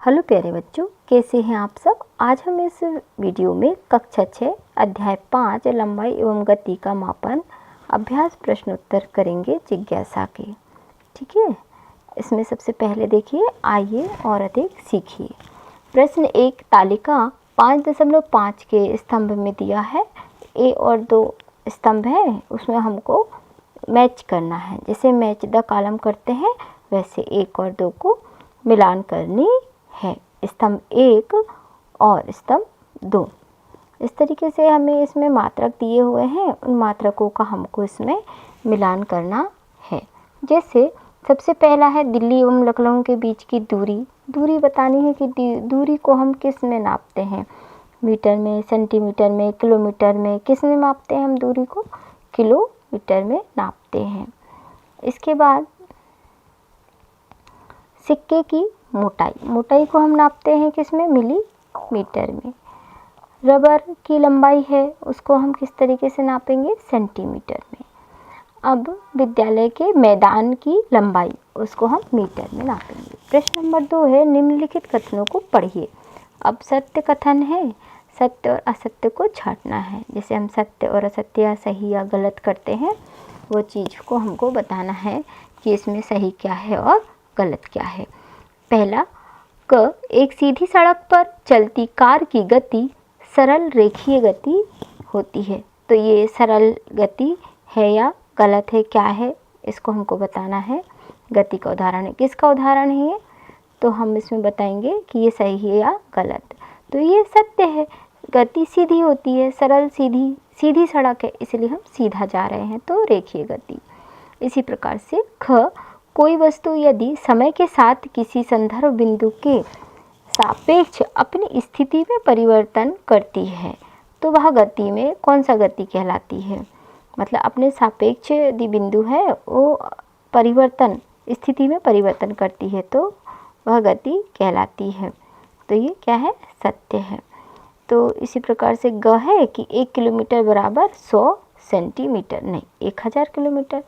Hello प्यारे बच्चों, कैसे हैं आप सब। आज हम इस वीडियो में कक्षा 6 अध्याय 5 लंबाई एवं गति का मापन अभ्यास प्रश्नोत्तर करेंगे जिज्ञासा के। ठीक है, इसमें सबसे पहले देखिए, आइए और अधिक सीखिए। प्रश्न 1, तालिका 5.5 के स्तंभ में दिया है। ए और 2 स्तंभ हैं, उसमें हमको मैच करना है। जैसे मैच द कॉलम करते हैं वैसे 1 और 2 को मिलान करनी है, स्तंभ 1 और स्तंभ 2। इस तरीके से हमें इसमें मात्रक दिए हुए हैं, उन मात्रकों का हमको इसमें मिलान करना है। जैसे सबसे पहला है दिल्ली एवं लखनऊ के बीच की दूरी बतानी है कि दूरी को हम किस में नापते हैं, मीटर में, सेंटीमीटर में, किलोमीटर में, किस में मापते हैं हम दूरी को, किलोमीटर में नापते हैं। इसके बाद सिक्के की मोटाई को हम नापते हैं किस में, मिलीमीटर में। रबर की लंबाई है, उसको हम किस तरीके से नापेंगे, सेंटीमीटर में। अब विद्यालय के मैदान की लंबाई, उसको हम मीटर में नापेंगे। प्रश्न नंबर 2 है, निम्नलिखित कथनों को पढ़िए। अब सत्य कथन है, सत्य और असत्य को छांटना है। जैसे हम सत्य और असत्य या सही या गलत करते हैं, वो चीज़ को हमको बताना है कि इसमें सही क्या है और गलत क्या है। पहला क, एक सीधी सड़क पर चलती कार की गति सरल रेखीय गति होती है। तो ये सरल गति है या गलत है, क्या है, इसको हमको बताना है। गति का उदाहरण है, किसका उदाहरण है ये, तो हम इसमें बताएंगे कि ये सही है या गलत। तो ये सत्य है, गति सीधी होती है, सरल सीधी सड़क है, इसलिए हम सीधा जा रहे हैं, तो रेखीय गति। इसी प्रकार से ख, कोई वस्तु यदि समय के साथ किसी संदर्भ बिंदु के सापेक्ष अपनी स्थिति में परिवर्तन करती है तो वह गति में कौन सा गति कहलाती है। मतलब अपने सापेक्ष यदि बिंदु है वो स्थिति में परिवर्तन करती है तो वह गति कहलाती है। तो ये क्या है, सत्य है। तो इसी प्रकार से ग है कि 1 किलोमीटर बराबर 100 सेंटीमीटर, नहीं 1000 किलोमीटर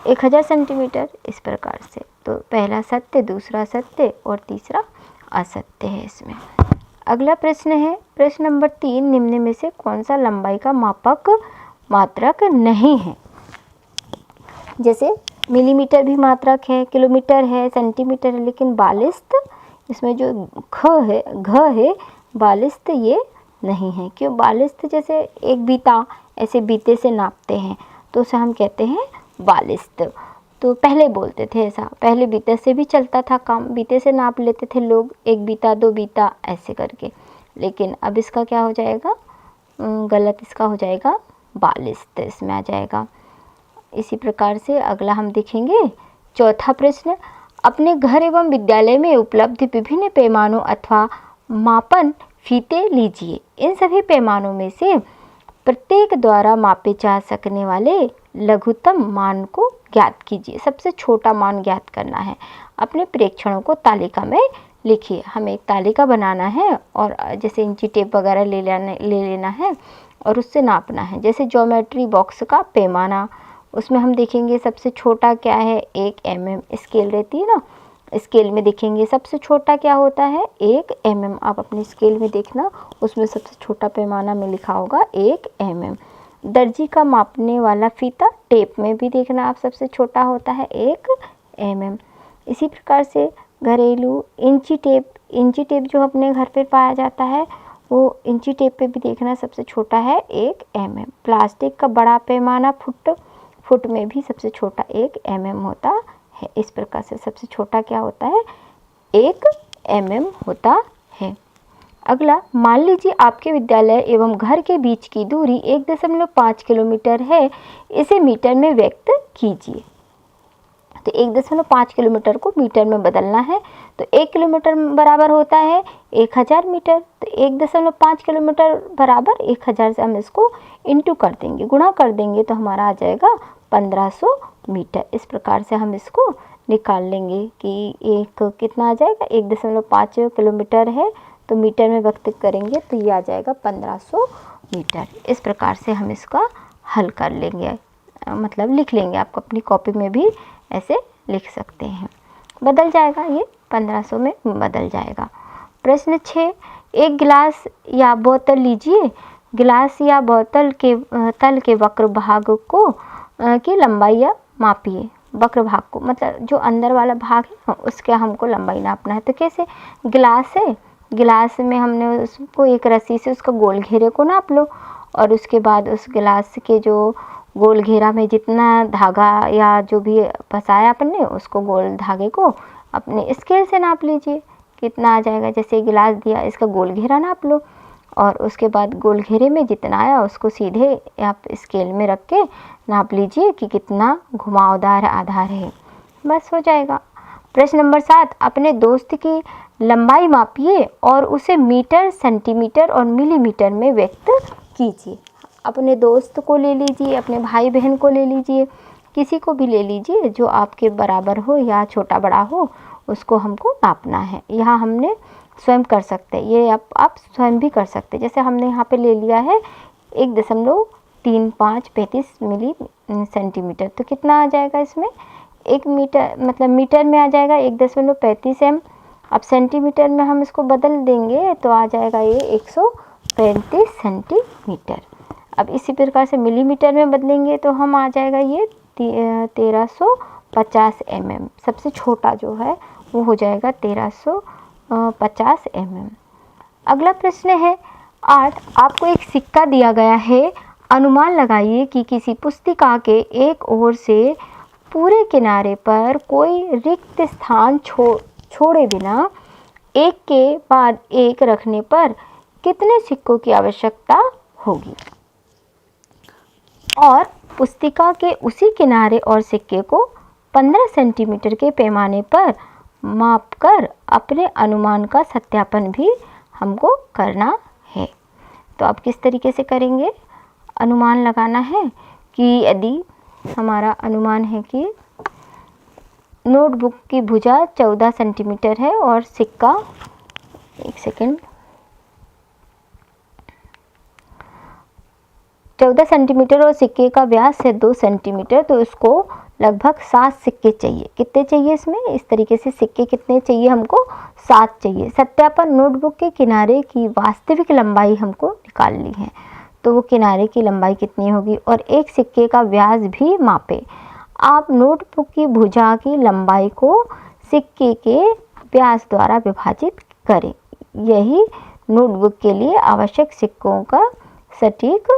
1000 सेंटीमीटर, इस प्रकार से। तो पहला सत्य, दूसरा सत्य और तीसरा असत्य है इसमें। अगला प्रश्न है, प्रश्न नंबर 3, निम्न में से कौन सा लंबाई का मात्रक नहीं है। जैसे मिलीमीटर भी मात्रक है, किलोमीटर है, सेंटीमीटर है, लेकिन बालिस्त, इसमें जो घ है बालिस्त ये नहीं है। क्यों बालिस्त, जैसे एक बीता, ऐसे बीते से नापते हैं तो उसे हम कहते हैं बालिस्त। तो पहले बोलते थे ऐसा, पहले बीते से भी चलता था काम, बीते से नाप लेते थे लोग, 1 बीता 2 बीता ऐसे करके। लेकिन अब इसका क्या हो जाएगा, गलत, इसका हो जाएगा बालिस्त, इसमें आ जाएगा। इसी प्रकार से अगला हम देखेंगे, चौथा प्रश्न, अपने घर एवं विद्यालय में उपलब्ध विभिन्न पैमानों अथवा मापन फीते लीजिए। इन सभी पैमानों में से प्रत्येक द्वारा मापे जा सकने वाले लघुत्तम मान को ज्ञात कीजिए। सबसे छोटा मान ज्ञात करना है। अपने प्रेक्षणों को तालिका में लिखिए। हमें एक तालिका बनाना है और जैसे इंची टेप वगैरह ले लेना है और उससे नापना है। जैसे ज्योमेट्री बॉक्स का पैमाना, उसमें हम देखेंगे सबसे छोटा क्या है, 1 mm स्केल रहती है ना, स्केल में देखेंगे सबसे छोटा क्या होता है, 1 mm। आप अपने स्केल में देखना, उसमें सबसे छोटा पैमाना में लिखा होगा 1 mm। दर्जी का मापने वाला फीता, टेप में भी देखना आप, सबसे छोटा होता है 1 mm। इसी प्रकार से घरेलू इंची टेप जो अपने घर पे पाया जाता है, वो इंची टेप पे भी देखना सबसे छोटा है 1 mm। प्लास्टिक का बड़ा पैमाना फुट में भी सबसे छोटा 1 mm होता है। इस प्रकार से सबसे छोटा क्या होता है, 1 mm होता है। अगला, मान लीजिए आपके विद्यालय एवं घर के बीच की दूरी 1.5 किलोमीटर है, इसे मीटर में व्यक्त कीजिए। तो 1.5 किलोमीटर को मीटर में बदलना है, तो 1 किलोमीटर बराबर होता है 1000 मीटर। तो 1.5 किलोमीटर बराबर 1000 से हम इसको इंटू कर देंगे, गुणा कर देंगे, तो हमारा आ जाएगा 1500 मीटर। इस प्रकार से हम इसको निकाल लेंगे कि एक कितना आ जाएगा, 1.5 किलोमीटर है तो मीटर में व्यक्त करेंगे तो ये आ जाएगा 1500 मीटर। इस प्रकार से हम इसका हल कर लेंगे, मतलब लिख लेंगे। आप अपनी कॉपी में भी ऐसे लिख सकते हैं, बदल जाएगा, ये 1500 में बदल जाएगा। प्रश्न 6, एक गिलास या बोतल लीजिए। गिलास या बोतल के तल के वक्र भाग को की लंबाई या मापिए। वक्र भाग को मतलब जो अंदर वाला भाग है ना, उसका हमको लंबाई नापना है। तो कैसे, गिलास है, गिलास में हमने उसको एक रस्सी से उसका गोल घेरे को नाप लो, और उसके बाद उस गिलास के जो गोल घेरा में जितना धागा या जो भी फंसाया अपन ने, उसको गोल धागे को अपने स्केल से नाप लीजिए, कितना आ जाएगा। जैसे गिलास दिया, इसका गोल घेरा नाप लो, और उसके बाद गोल घेरे में जितना आया उसको सीधे आप स्केल में रख के नाप लीजिए कि कितना घुमावदार आधार है, बस हो जाएगा। प्रश्न नंबर 7, अपने दोस्त की लंबाई मापिए और उसे मीटर, सेंटीमीटर और मिलीमीटर में व्यक्त कीजिए। अपने दोस्त को ले लीजिए, अपने भाई बहन को ले लीजिए, किसी को भी ले लीजिए जो आपके बराबर हो या छोटा बड़ा हो, उसको हमको नापना है। यहाँ हमने स्वयं कर सकते हैं, ये आप स्वयं भी कर सकते हैं। जैसे हमने यहाँ पे ले लिया है 1.3535 मिली सेंटीमीटर, तो कितना आ जाएगा इसमें, 1 मीटर मतलब मीटर में आ जाएगा 1.35 m। अब सेंटीमीटर में हम इसको बदल देंगे तो आ जाएगा ये 135 सेंटीमीटर। अब इसी प्रकार से मिलीमीटर में बदलेंगे तो हम आ जाएगा ये 1350 mm। सबसे छोटा जो है वो हो जाएगा 1350 mm। अगला प्रश्न है 8, आपको एक सिक्का दिया गया है। अनुमान लगाइए कि किसी पुस्तिका के एक ओर से पूरे किनारे पर कोई रिक्त स्थान छोड़े बिना एक के बाद एक रखने पर कितने सिक्कों की आवश्यकता होगी, और पुस्तिका के उसी किनारे और सिक्के को 15 सेंटीमीटर के पैमाने पर मापकर अपने अनुमान का सत्यापन भी हमको करना है। तो आप किस तरीके से करेंगे, अनुमान लगाना है कि यदि हमारा अनुमान है कि नोटबुक की भुजा 14 सेंटीमीटर है और सिक्का, एक सेकेंड, 14 सेंटीमीटर और सिक्के का व्यास है 2 सेंटीमीटर, तो इसको लगभग 7 सिक्के चाहिए। कितने चाहिए इसमें, इस तरीके से सिक्के कितने चाहिए हमको, 7 चाहिए। सत्यापन, नोटबुक के किनारे की वास्तविक लंबाई हमको निकालनी है, तो वो किनारे की लंबाई कितनी होगी, और एक सिक्के का व्यास भी मापे। आप नोटबुक की भुजा की लंबाई को सिक्के के व्यास द्वारा विभाजित करें। यही नोटबुक के लिए आवश्यक सिक्कों का सटीक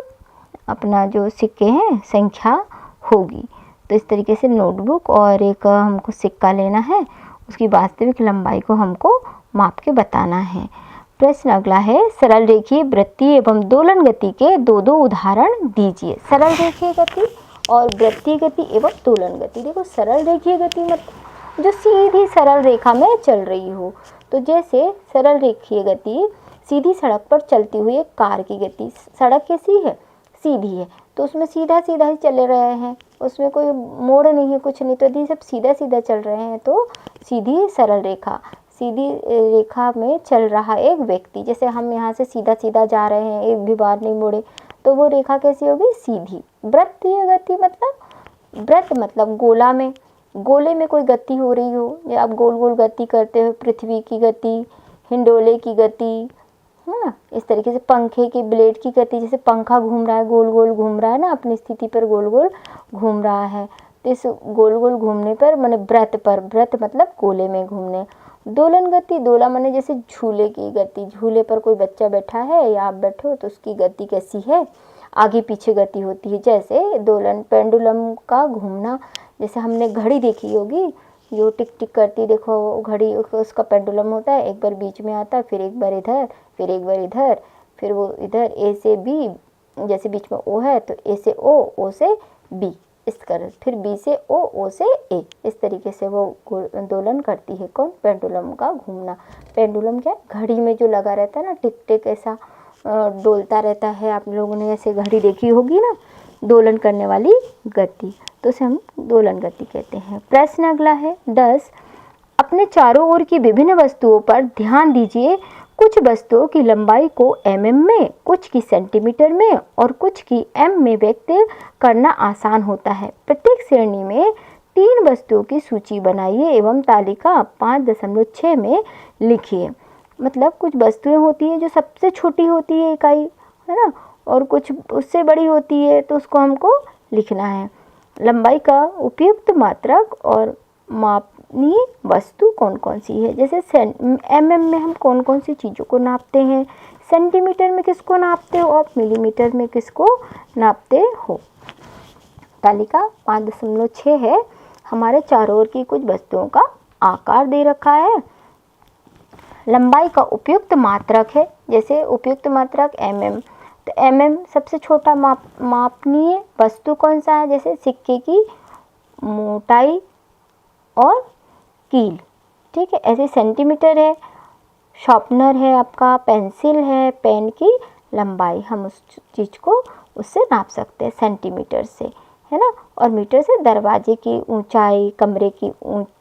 अपना जो सिक्के हैं संख्या होगी। तो इस तरीके से नोटबुक और एक हमको सिक्का लेना है, उसकी वास्तविक लंबाई को हमको माप के बताना है। प्रश्न अगला है, सरल रेखीय वृत्तीय एवं दोलन गति के दो उदाहरण दीजिए। सरल रेखीय गति और वृत्तीय गति एवं दोलन गति। देखो, सरल रेखीय गति मतलब जो सीधी सरल रेखा में चल रही हो, तो जैसे सरल रेखीय गति सीधी सड़क पर चलती हुई एक कार की गति। सड़क कैसी है, सीधी है, तो उसमें सीधा सीधा ही चले रहे हैं, उसमें कोई मोड़ नहीं है, कुछ नहीं, तो यदि सब सीधा सीधा चल रहे हैं तो सीधी सरल रेखा। सीधी रेखा में चल रहा एक व्यक्ति, जैसे हम यहाँ से सीधा सीधा जा रहे हैं, एक भी बार नहीं मुड़े, तो वो रेखा कैसी होगी, सीधी। वृत्तीय गति मतलब, वृत्त मतलब गोला में, गोले में कोई गति हो रही हो, या आप गोल गोल गति करते हो, पृथ्वी की गति, हिंडोले की गति, है ना, इस तरीके से पंखे की ब्लेड की गति, जैसे पंखा घूम रहा है, गोल गोल घूम रहा है ना, अपनी स्थिति पर गोल गोल घूम रहा है, तो इस गोल गोल घूमने पर माने वृत्त पर, वृत्त मतलब गोले में घूमने। दोलन गति, दोला माने जैसे झूले की गति, झूले पर कोई बच्चा बैठा है या आप बैठे हो तो उसकी गति कैसी है, आगे पीछे गति होती है। जैसे दोलन, पेंडुलम का घूमना, जैसे हमने घड़ी देखी होगी जो टिक टिक करती, देखो घड़ी, उसका पेंडुलम होता है, एक बार बीच में आता है, फिर एक बार इधर, फिर एक बार इधर, फिर वो इधर, ए से बी, जैसे बीच में ओ है तो ए से ओ से बी, इस कर, फिर बी से ओ से ए, इस तरीके से वो दोलन करती है। कौन, पेंडुलम का घूमना। पेंडुलम क्या, घड़ी में जो लगा रहता है ना, टिक टिक ऐसा डोलता रहता है, आप लोगों ने ऐसे घड़ी देखी होगी ना, दोलन करने वाली गति, तो उसे हम दोलन गति कहते हैं। प्रश्न अगला है 10, अपने चारों ओर की विभिन्न वस्तुओं पर ध्यान दीजिए। कुछ वस्तुओं की लंबाई को mm में, कुछ की सेंटीमीटर में और कुछ की m में व्यक्त करना आसान होता है। प्रत्येक श्रेणी में 3 वस्तुओं की सूची बनाइए एवं तालिका 5.6 में लिखिए। मतलब कुछ वस्तुएं होती है जो सबसे छोटी होती है इकाई, है ना, और कुछ उससे बड़ी होती है, तो उसको हमको लिखना है। लंबाई का उपयुक्त मात्रक और मापनीय वस्तु कौन कौन सी है, जैसे mm में हम कौन कौन सी चीज़ों को नापते हैं, सेंटीमीटर में किसको नापते हो और मिलीमीटर में किसको नापते हो। तालिका 5.6 है। हमारे चारों ओर की कुछ वस्तुओं का आकार दे रखा है। लंबाई का उपयुक्त मात्रक है, जैसे उपयुक्त मात्रक mm, तो mm सबसे छोटा मापनीय वस्तु कौन सा है, जैसे सिक्के की मोटाई और कील, ठीक है। ऐसे सेंटीमीटर है, शार्पनर है आपका, पेंसिल है, पेन की लंबाई हम उस चीज़ को उससे नाप सकते हैं सेंटीमीटर से, है ना। और मीटर से दरवाजे की ऊंचाई, कमरे की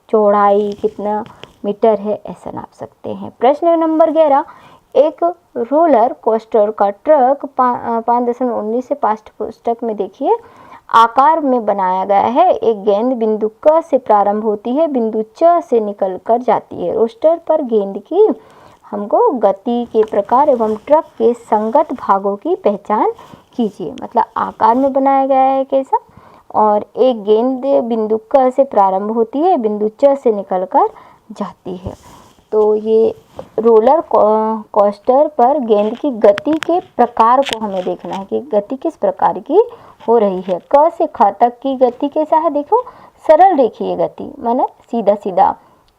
चौड़ाई कितना मीटर है, ऐसा नाप सकते हैं। प्रश्न नंबर 11, एक रोलर कोस्टर का ट्रक 5.19 से पाठ्य पुस्तक में देखिए आकार में बनाया गया है। एक गेंद बिंदु क से प्रारंभ होती है, बिंदु च से निकल कर जाती है। रोस्टर पर गेंद की हमको गति के प्रकार एवं ट्रक के संगत भागों की पहचान कीजिए। मतलब आकार में बनाया गया है कैसा, और एक गेंद बिंदु क से प्रारंभ होती है, बिंदु च से निकलकर जाती है। तो ये रोलर कोस्टर पर गेंद की गति के प्रकार को हमें देखना है कि गति किस प्रकार की हो रही है। क से ख तक की गति कैसा है, देखो सरल रेखीय गति, माने सीधा सीधा।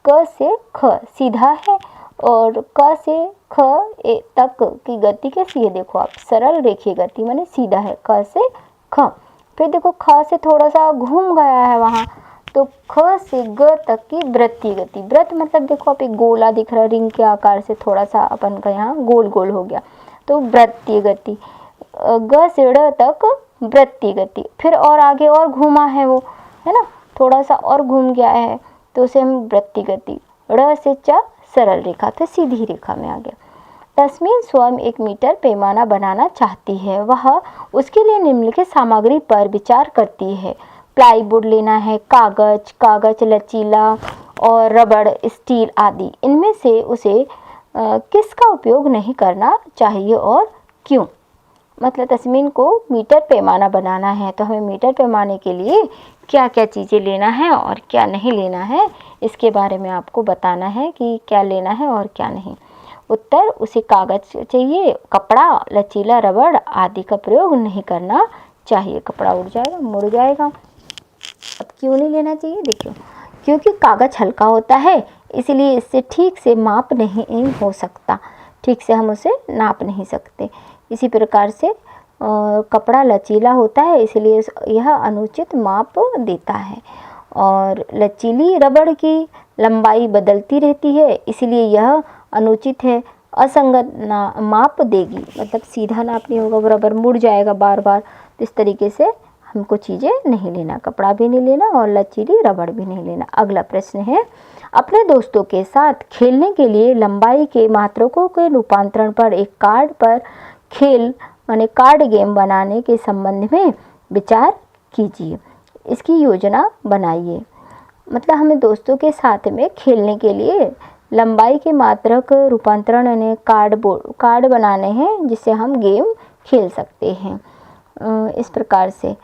क से ख सीधा है और क से ख तक की गति कैसी है, देखो आप सरल रेखीय गति माने सीधा है क से ख। फिर देखो ख से थोड़ा सा घूम गया है वहाँ, तो ख से ग तक की वृत्तीय गति। वृत्त मतलब देखो आप एक गोला दिख रहा है, रिंग के आकार से थोड़ा सा अपन का यहाँ गोल गोल हो गया, तो वृत्तीय गति। ग से ड़ तक वृत्तीय गति, फिर और आगे और घूमा है वो, है ना, थोड़ा सा और घूम गया है, तो उसे हम वृत्तीय गति। ड़ से च सरल रेखा, तो सीधी रेखा में आ गया। तस्मीन स्वयं एक मीटर पैमाना बनाना चाहती है। वह उसके लिए निम्नलिखित सामग्री पर विचार करती है। प्लाईवुड लेना है, कागज लचीला और रबड़, स्टील आदि। इनमें से उसे किसका उपयोग नहीं करना चाहिए और क्यों। मतलब तस्मीन को मीटर पैमाना बनाना है, तो हमें मीटर पैमाने के लिए क्या क्या चीज़ें लेना है और क्या नहीं लेना है, इसके बारे में आपको बताना है कि क्या लेना है और क्या नहीं। उत्तर, उसे कागज चाहिए, कपड़ा, लचीला रबड़ आदि का प्रयोग नहीं करना चाहिए। कपड़ा उड़ जाएगा, मुड़ जाएगा। अब क्यों नहीं लेना चाहिए, देखिए क्योंकि कागज हल्का होता है, इसलिए इससे ठीक से माप नहीं हो सकता, ठीक से हम उसे नाप नहीं सकते। इसी प्रकार से कपड़ा लचीला होता है, इसलिए यह अनुचित माप देता है। और लचीली रबड़ की लंबाई बदलती रहती है, इसलिए यह अनुचित है, असंगत माप देगी। मतलब सीधा नाप नहीं होगा, रबड़ मुड़ जाएगा बार बार। तो इस तरीके से हमको चीज़ें नहीं लेना, कपड़ा भी नहीं लेना और लचीली रबड़ भी नहीं लेना। अगला प्रश्न है, अपने दोस्तों के साथ खेलने के लिए लंबाई के मात्रकों के रूपांतरण पर एक कार्ड पर खेल माने कार्ड गेम बनाने के संबंध में विचार कीजिए। इसकी योजना बनाइए। मतलब हमें दोस्तों के साथ में खेलने के लिए लंबाई के मात्रक रूपांतरण यानी कार्ड बनाने हैं, जिससे हम गेम खेल सकते हैं। इस प्रकार से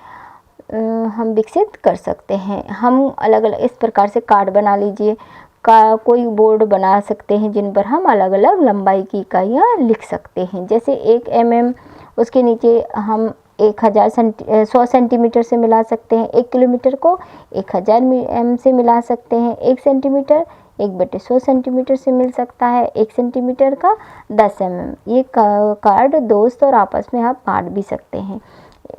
हम विकसित कर सकते हैं। हम अलग अलग इस प्रकार से कार्ड बना लीजिए, कोई बोर्ड बना सकते हैं जिन पर हम अलग अलग लंबाई की इकाइयाँ लिख सकते हैं। जैसे 1 mm, उसके नीचे हम 100 सेंटीमीटर से मिला सकते हैं। 1 किलोमीटर को 1000 m से मिला सकते हैं। 1 सेंटीमीटर 1/100 सेंटीमीटर से मिल सकता है। 1 सेंटीमीटर का 10 mm। ये कार्ड दोस्त और आपस में आप बांट भी सकते हैं।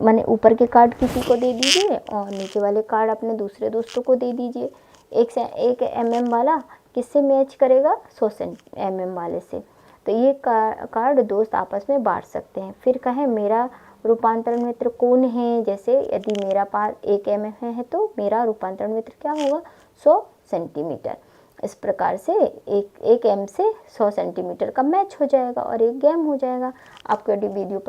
माने ऊपर के कार्ड किसी को दे दीजिए और नीचे वाले कार्ड अपने दूसरे दोस्तों को दे दीजिए। 1 mm वाला किससे मैच करेगा, 100 mm वाले से। तो ये कार्ड दोस्त आपस में बांट सकते हैं। फिर कहें मेरा रूपांतरण मित्र कौन है, जैसे यदि मेरा पास 1 mm है तो मेरा रूपांतरण मित्र क्या होगा, 100 सेंटीमीटर। इस प्रकार से 1 m से 100 सेंटीमीटर का मैच हो जाएगा और एक गेम हो जाएगा। आपको यदि वीडियो